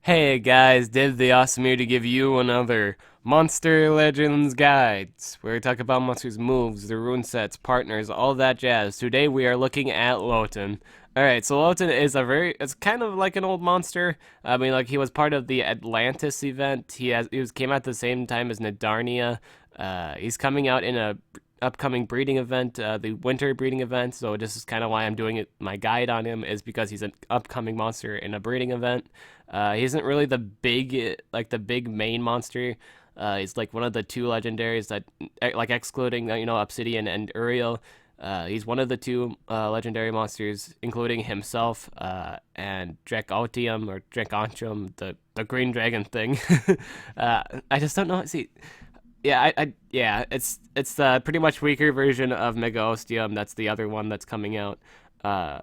Hey guys, Div the Awesome here to give you another Monster Legends Guides, where we talk about monsters' moves, their rune sets, partners, all that jazz. Today we are looking at Lotan. Alright, so Lotan is it's kind of like an old monster. I mean, like, he was part of the Atlantis event. Came out at the same time as Nadarnia. He's coming out in a upcoming breeding event, the winter breeding event. So this is kind of why I'm doing it. My guide on him is because he's an upcoming monster in a breeding event. He isn't really the big main monster. He's like one of the two legendaries that, like, excluding Obsidian and Uriel. He's one of the two legendary monsters, including himself and Dracotium or Dracontium, the green dragon thing. I just don't know. See, yeah, it's the pretty much weaker version of Mega Ostium. That's the other one that's coming out. Uh,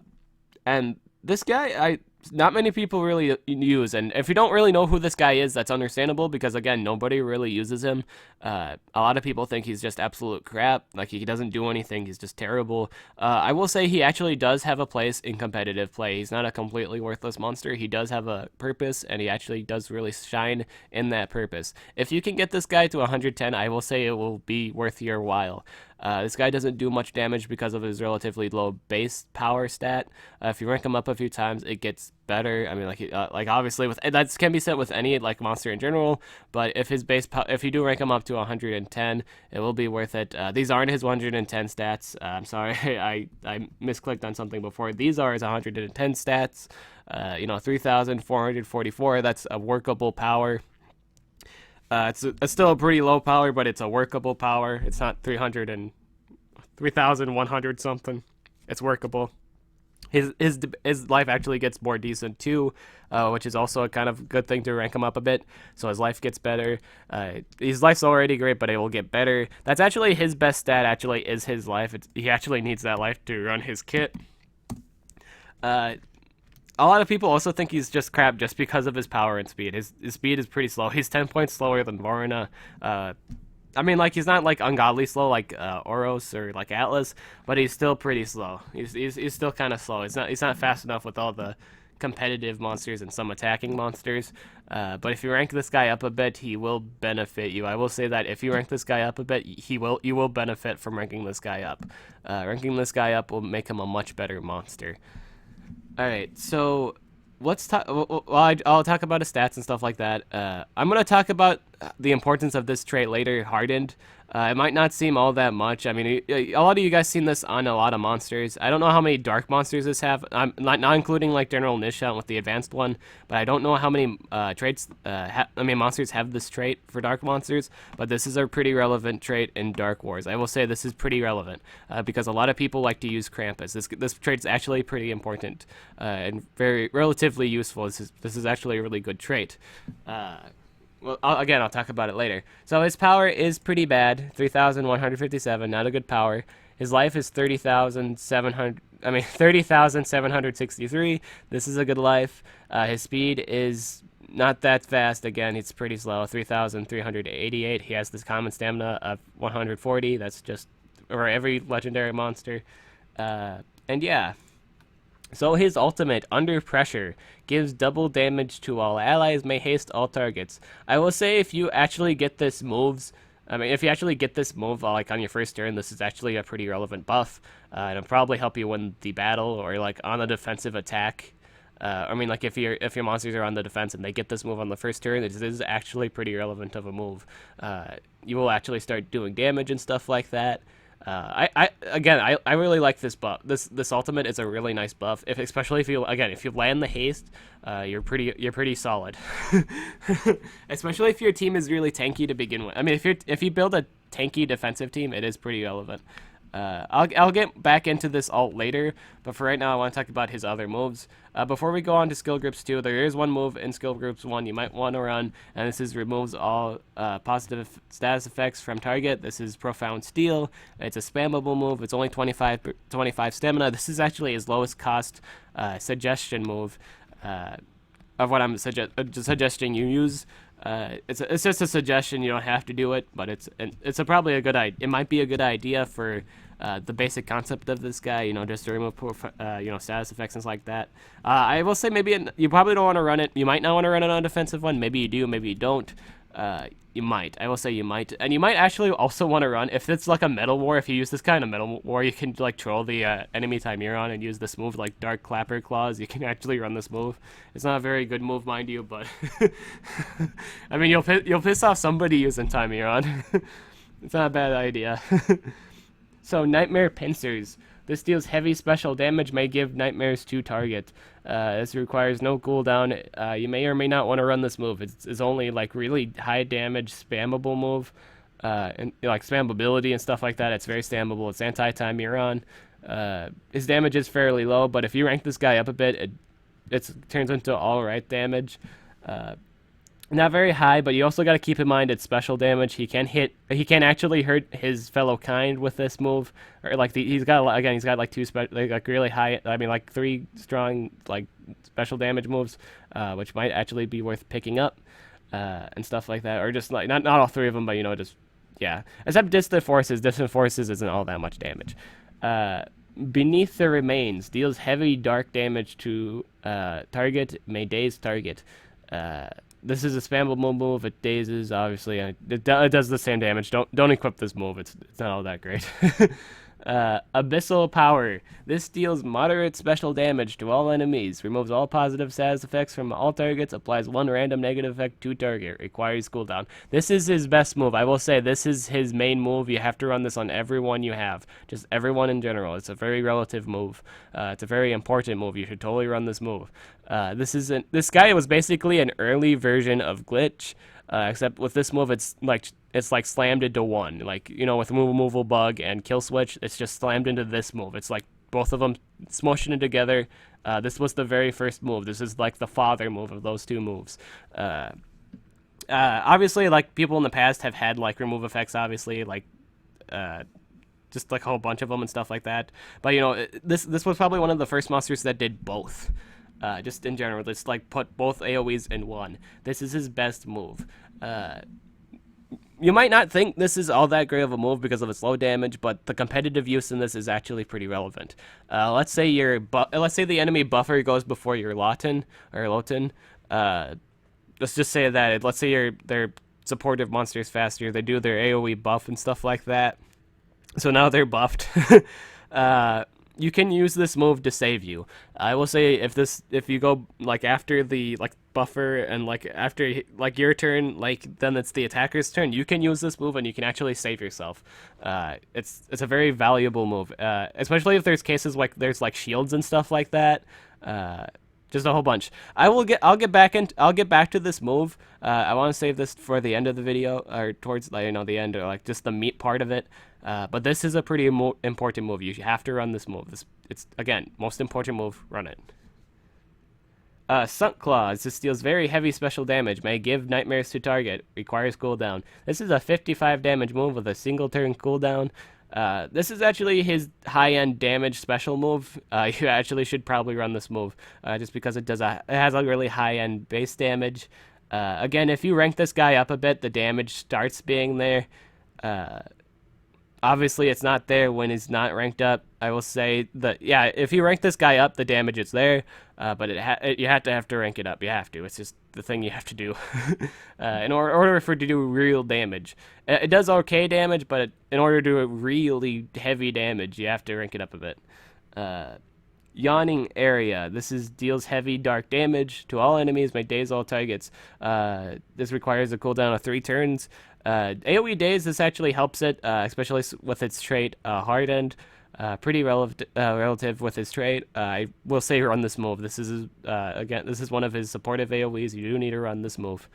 and this guy, not many people really use, and if you don't really know who this guy is, that's understandable because again, nobody really uses him. A lot of people think he's just absolute crap, like he doesn't do anything, he's just terrible. I will say he actually does have a place in competitive play. He's not a completely worthless monster. He does have a purpose, and he actually does really shine in that purpose. If you can get this guy to 110, I will say it will be worth your while. This guy doesn't do much damage because of his relatively low base power stat. If you rank him up a few times, it gets better. I mean, like obviously with that can be said with any like monster in general. But if if you do rank him up to 110, it will be worth it. These aren't his 110 stats. I'm sorry, I misclicked on something before. These are his 110 stats. 3,444. That's a workable power. It's still a pretty low power, but it's a workable power. It's not 3,100 something. It's workable. His life actually gets more decent too, which is also a kind of good thing to rank him up a bit. So his life gets better. His life's already great, but it will get better. That's actually his best stat. Actually, is his life. He actually needs that life to run his kit. A lot of people also think he's just crap just because of his power and speed. His speed is pretty slow. He's 10 points slower than Vorna. I mean, like, he's not like ungodly slow like Oros or like Atlas, but he's still pretty slow. He's still kind of slow. He's not fast enough with all the competitive monsters and some attacking monsters. But if you rank this guy up a bit, he will benefit you. I will say that if you rank this guy up a bit, you will benefit from ranking this guy up. Ranking this guy up will make him a much better monster. All right, so let's talk. Well, I'll talk about his stats and stuff like that. I'm gonna talk about the importance of this trait later. Hardened. It might not seem all that much. I mean, a lot of you guys seen this on a lot of monsters. I don't know how many dark monsters this have. I'm not including like General Nishant with the advanced one, but I don't know how many traits. Monsters have this trait for dark monsters. But this is a pretty relevant trait in Dark Wars. I will say this is pretty relevant because a lot of people like to use Krampus. This trait is actually pretty important and very relatively useful. This is actually a really good trait. Well, I'll talk about it later. So his power is pretty bad, 3,157, not a good power. His life is 30,763. This is a good life. His speed is not that fast. Again, it's pretty slow, 3,388. He has this common stamina of 140. That's just for every legendary monster. And yeah. So his ultimate, Under Pressure, gives double damage to all allies, may haste all targets. I will say if you actually get this move like on your first turn, this is actually a pretty relevant buff. It'll probably help you win the battle or like on a defensive attack. Like if your monsters are on the defense and they get this move on the first turn, it is actually pretty relevant of a move. You will actually start doing damage and stuff like that. I really like this buff. This ultimate is a really nice buff. Especially if you land the haste, you're pretty solid. Especially if your team is really tanky to begin with. I mean, if you build a tanky defensive team, it is pretty relevant. I'll get back into this alt later, but for right now, I want to talk about his other moves. Before we go on to skill groups 2, there is one move in skill groups 1 you might want to run, and this is removes all positive status effects from target. This is Profound Steel. It's a spammable move. It's only 25 stamina. This is actually his lowest cost suggestion move. Of what I'm suggesting you use. It's just a suggestion. You don't have to do it, but it's probably a good idea. It might be a good idea for the basic concept of this guy. You know, just to remove status effects and stuff like that. I will say maybe you probably don't want to run it. You might not want to run it on a defensive one. Maybe you do. Maybe you don't. You might. I will say you might. And you might actually also want to run, if it's like a metal war, if you use this kind of metal war, you can like troll the enemy timerion and use this move like Dark Clapper Claws. You can actually run this move. It's not a very good move, mind you, but I mean, you'll piss off somebody using timerion. It's not a bad idea. So, Nightmare Pincers. This deals heavy special damage, may give nightmares to target. This requires no cooldown. You may or may not want to run this move. It's only like really high damage, spammable move. And like spammability and stuff like that. It's very spammable. It's anti-timerion. His damage is fairly low, but if you rank this guy up a bit, it turns into alright damage. Not very high, but you also got to keep in mind it's special damage. He can actually hurt his fellow kind with this move, or like he's got like two like really high. I mean, like 3 strong like special damage moves, which might actually be worth picking up, and stuff like that, or just like not all 3 of them, but you know, just yeah. Except distant forces. Distant forces isn't all that much damage. Beneath the Remains deals heavy dark damage to target. May daze target. This is a spammable move. It dazes, obviously. It does the same damage. Don't equip this move. It's not all that great. Abyssal Power. This deals moderate special damage to all enemies. Removes all positive status effects from all targets. Applies 1 random negative effect to target. Requires cooldown. This is his best move. I will say this is his main move. You have to run this on everyone you have. Just everyone in general. It's a very relative move. It's a very important move. You should totally run this move. This guy was basically an early version of Glitch. Except with this move, it's like slammed into one. Like, you know, with removal bug and kill switch, it's just slammed into this move. It's like both of them smushing together. This was the very first move. This is like the father move of those 2 moves. Obviously, like people in the past have had like remove effects. Obviously, like just like a whole bunch of them and stuff like that. But you know, this was probably one of the first monsters that did both. Just in general, let's like put both AoEs in one. This is his best move. You might not think this is all that great of a move because of its low damage, but the competitive use in this is actually pretty relevant. Let's say the enemy buffer goes before your Lotan or Lotan. Let's just say that. Let's say their supportive monsters faster. They do their AoE buff and stuff like that. So now they're buffed. You can use this move to save you. I will say if you go like after the like buffer and like after like your turn, like then it's the attacker's turn, you can use this move and you can actually save yourself. It's a very valuable move, especially if there's cases like there's like shields and stuff like that. Just a whole bunch. I'll get back to this move. I want to save this for the end of the video, or towards like, you know, the end, or like just the meat part of it. But this is a pretty important move. You have to run this move. It's again, most important move. Run it. Sunk Claws. This deals very heavy special damage. May give nightmares to target. Requires cooldown. This is a 55 damage move with a single turn cooldown. This is actually his high-end damage special move. You actually should probably run this move, just because it has a really high-end base damage. Again, if you rank this guy up a bit, the damage starts being there. Obviously, it's not there when he's not ranked up. I will say that, yeah, if you rank this guy up, the damage is there, but you have to rank it up. You have to. It's just the thing you have to do in order for it to do real damage. It does okay damage, but in order to do really heavy damage, you have to rank it up a bit. Yawning Area. This deals heavy dark damage to all enemies. May daze all targets. This requires a cooldown of 3 turns. AoE daze, this actually helps it, especially with its trait Hardened. Pretty relative with his trait. I will say run this move. This is this is one of his supportive AoEs. You do need to run this move.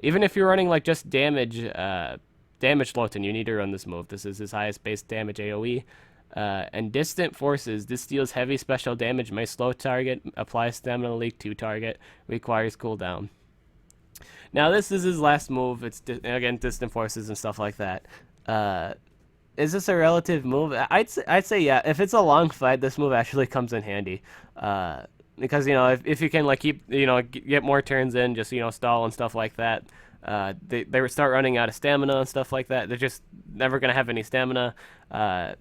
Even if you're running like just damage Lotan, you need to run this move. This is his highest base damage AoE. And Distant Forces. This deals heavy special damage. May slow target. Applies stamina leak to target. Requires cooldown. Now this is his last move. It's again Distant Forces and stuff like that. Is this a relative move? I'd say yeah. If it's a long fight, this move actually comes in handy. because if you can like keep get more turns in, just stall and stuff like that. They would start running out of stamina and stuff like that. They're just never gonna have any stamina,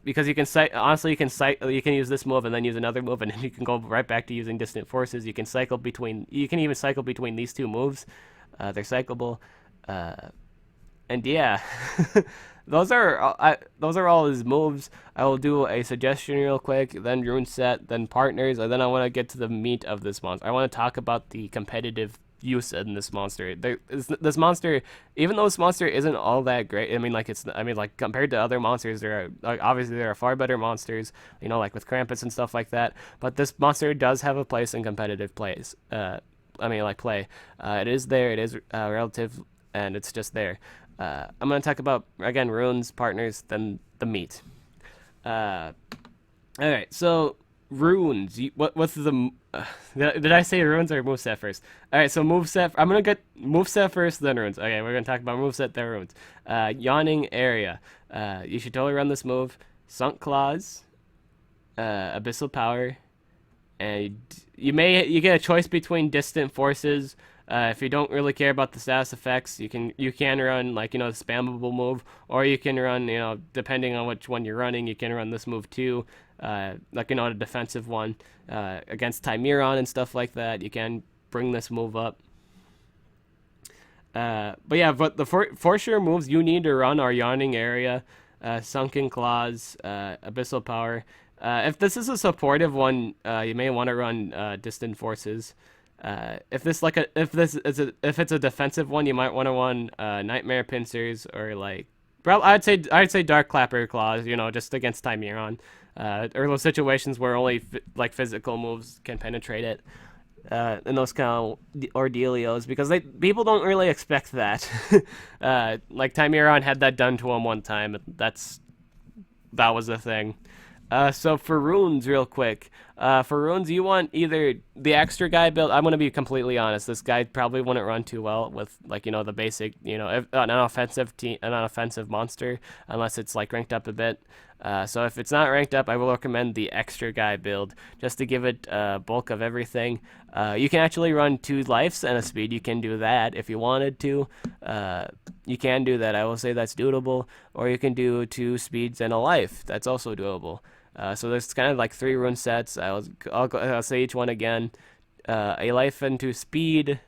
because you can honestly you can use this move and then use another move, and then you can go right back to using distant forces. You can even cycle between these two moves. They're cyclable, and yeah. Those are all his moves. I will do a suggestion real quick, then rune set, then partners, and then I want to get to the meat of this monster. I want to talk about the competitive use in this monster. This monster, even though this monster isn't all that great, like compared to other monsters, obviously there are far better monsters, like with Krampus and stuff like that. But this monster does have a place in competitive plays. Play. It is there. It is relative, and it's just there. I'm going to talk about, again, runes, partners, then the meat. Alright, so runes. What's the... did I say runes or moveset first? Alright, so moveset... I'm going to get moveset first, then runes. Okay, we're going to talk about moveset, then runes. Yawning area. You should totally run this move. Sunk Claws. Abyssal Power. And you get a choice between distant forces. If you don't really care about the status effects, you can run the spammable move, or you can run depending on which one you're running, you can run this move too, a defensive one against Timerion and stuff like that. You can bring this move up. But the for sure moves you need to run are Yawning Area, Sunken Claws, Abyssal Power. If this is a supportive one, you may want to run Distant Forces. If it's a defensive one, you might want to run Nightmare Pincers, or I'd say Dark Clapper Claws, just against Timerion, or those situations where only physical moves can penetrate it, and those kind of ordealios, because people don't really expect that. Timerion had that done to him one time, and that was the thing. So for runes, real quick, for runes, you want either the extra guy build. I'm gonna be completely honest. This guy probably wouldn't run too well with the basic, an offensive monster, unless it's ranked up a bit. So if it's not ranked up, I will recommend the extra guy build, just to give it bulk of everything. You can actually run 2 lives and a speed. You can do that if you wanted to. You can do that. I will say that's doable. Or you can do 2 speeds and a life. That's also doable. So there's kind of 3 rune sets. I'll say each one again. A life and 2 speed,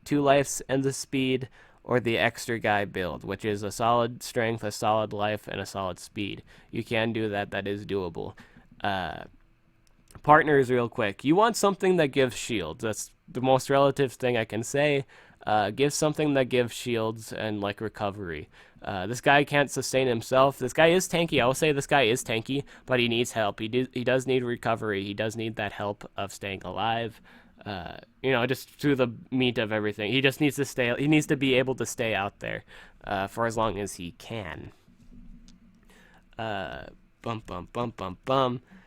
2 lives and the speed, or the extra guy build, which is a solid strength, a solid life, and a solid speed. You can do that. That is doable. Partners, real quick. You want something that gives shields. That's the most relative thing I can say. Give something that gives shields and recovery. This guy can't sustain himself. This guy is tanky. I will say this guy is tanky, but he needs help. He does need recovery. He does need that help of staying alive. Just through the meat of everything. He just needs to stay. He needs to be able to stay out there for as long as he can.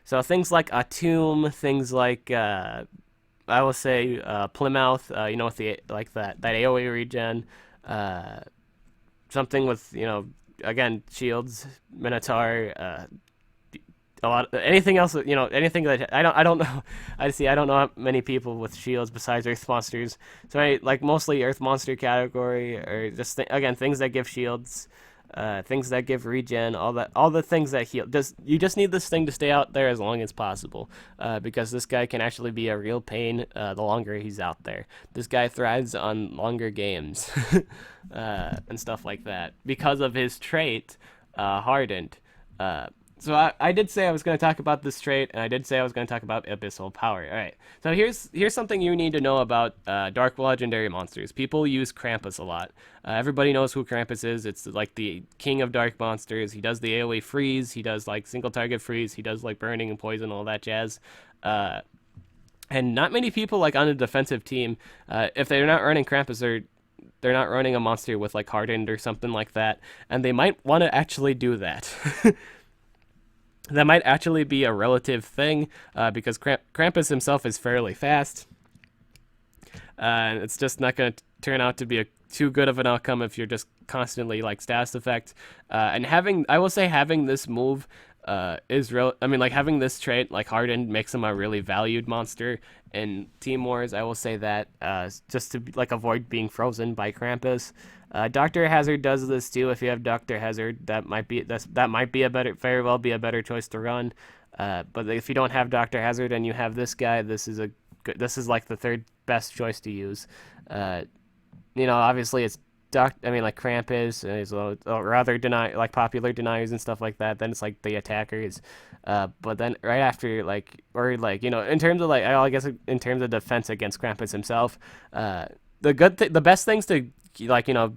So things like a tomb, things like I will say Plymouth, with the that AoE regen, something with again shields, Minotaur, a lot anything else, anything that I don't know. I don't know many people with shields besides Earth monsters. So mostly Earth monster category, or just things that give shields. Things that give regen, all the things that heal. You just need this thing to stay out there as long as possible, because this guy can actually be a real pain the longer he's out there. This guy thrives on longer games and stuff like that because of his trait, Hardened. So I did say I was going to talk about this trait, and I did say I was going to talk about Abyssal Power. All right. So here's something you need to know about Dark Legendary monsters. People use Krampus a lot. Everybody knows who Krampus is. It's the king of dark monsters. He does the AoE freeze. He does single target freeze. He does burning and poison, all that jazz. And not many people on a defensive team, if they're not running Krampus, they're not running a monster with Hardened or something like that, and they might want to actually do that. That might actually be a relative thing, because Krampus himself is fairly fast. And it's just not going to turn out to be too good of an outcome if you're just constantly status effect. And I will say having this move I mean, like having this trait like hardened makes him a really valued monster in Team Wars. I will say that just to like avoid being frozen by Krampus. Doctor Hazard does this too. If you have Doctor Hazard, that might be very well be a better choice to run. But if you don't have Doctor Hazard and you have this guy, this is like the third best choice to use. Obviously it's like Krampus or other popular deniers and stuff like that. Then it's like the attackers. But then right after in terms of I guess in terms of defense against Krampus himself, the best things to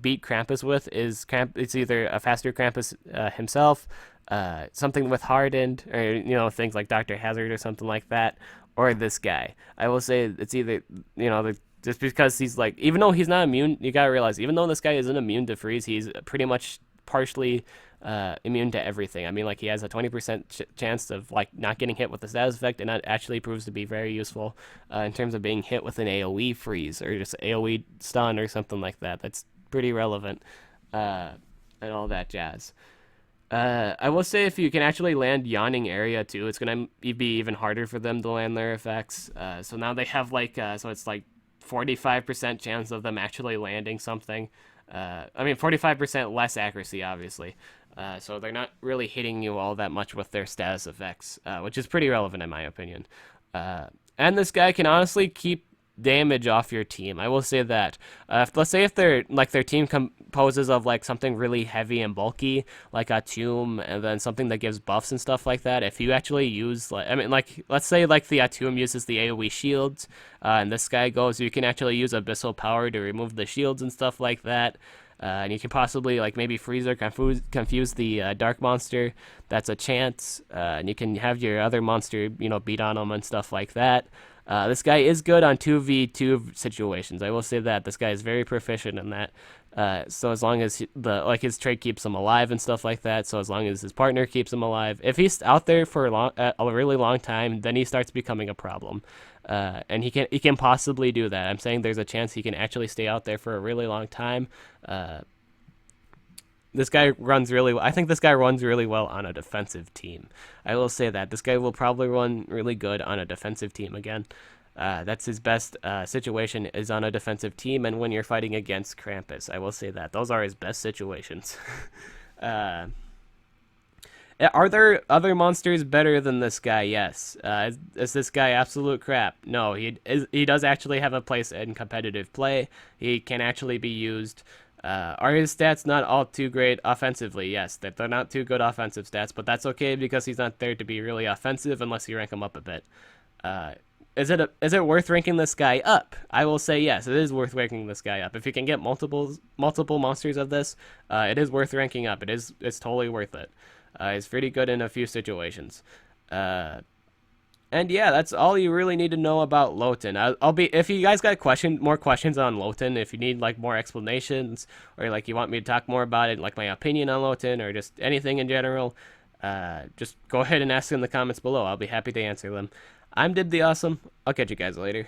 beat Krampus with is it's either a faster Krampus himself, something with hardened, or things like Doctor Hazard or something like that, or this guy. I will say it's either just because he's even though he's not immune, you gotta realize even though this guy isn't immune to freeze, he's pretty much partially immune to everything. I mean, he has a 20% chance of not getting hit with the status effect, and that actually proves to be very useful in terms of being hit with an AoE freeze or just AoE stun or something like that. That's pretty relevant, and all that jazz. I will say if you can actually land Yawning Area too, it's gonna be even harder for them to land their effects. So now they have so it's 45% chance of them actually landing something. 45% less accuracy, obviously. So they're not really hitting you all that much with their status effects, which is pretty relevant in my opinion. And this guy can honestly keep damage off your team. I will say that. Let's say if their team composes of something really heavy and bulky, like a tomb, and then something that gives buffs and stuff like that. If you actually use let's say the tomb uses the AoE shields, and this guy goes, you can actually use abyssal power to remove the shields and stuff like that. And you can possibly maybe freeze or confuse the dark monster. That's a chance. And you can have your other monster beat on them and stuff like that. This guy is good on 2v2 situations. I will say that this guy is very proficient in that. So as long as his trait keeps him alive and stuff like that. So as long as his partner keeps him alive, if he's out there for a really long time, then he starts becoming a problem. And he can possibly do that. I'm saying there's a chance he can actually stay out there for a really long time. This guy runs really well. I think this guy runs really well on a defensive team. I will say that. This guy will probably run really good on a defensive team again. That's his best situation is on a defensive team, and when you're fighting against Krampus. I will say that. Those are his best situations. Are there other monsters better than this guy? Yes. Is this guy absolute crap? No, he does actually have a place in competitive play. He can actually be used. Are his stats not all too great offensively? Yes, they're not too good offensive stats, but that's okay because he's not there to be really offensive unless you rank him up a bit. Is it worth ranking this guy up? I will say yes, it is worth ranking this guy up. If you can get multiple monsters of this, it is worth ranking up. It's totally worth it. It's pretty good in a few situations. And yeah, that's all you really need to know about Lotan. If you guys got more questions on Lotan, if you need more explanations, or you want me to talk more about it, my opinion on Lotan, or just anything in general, just go ahead and ask in the comments below. I'll be happy to answer them. I'm Did the Awesome. I'll catch you guys later.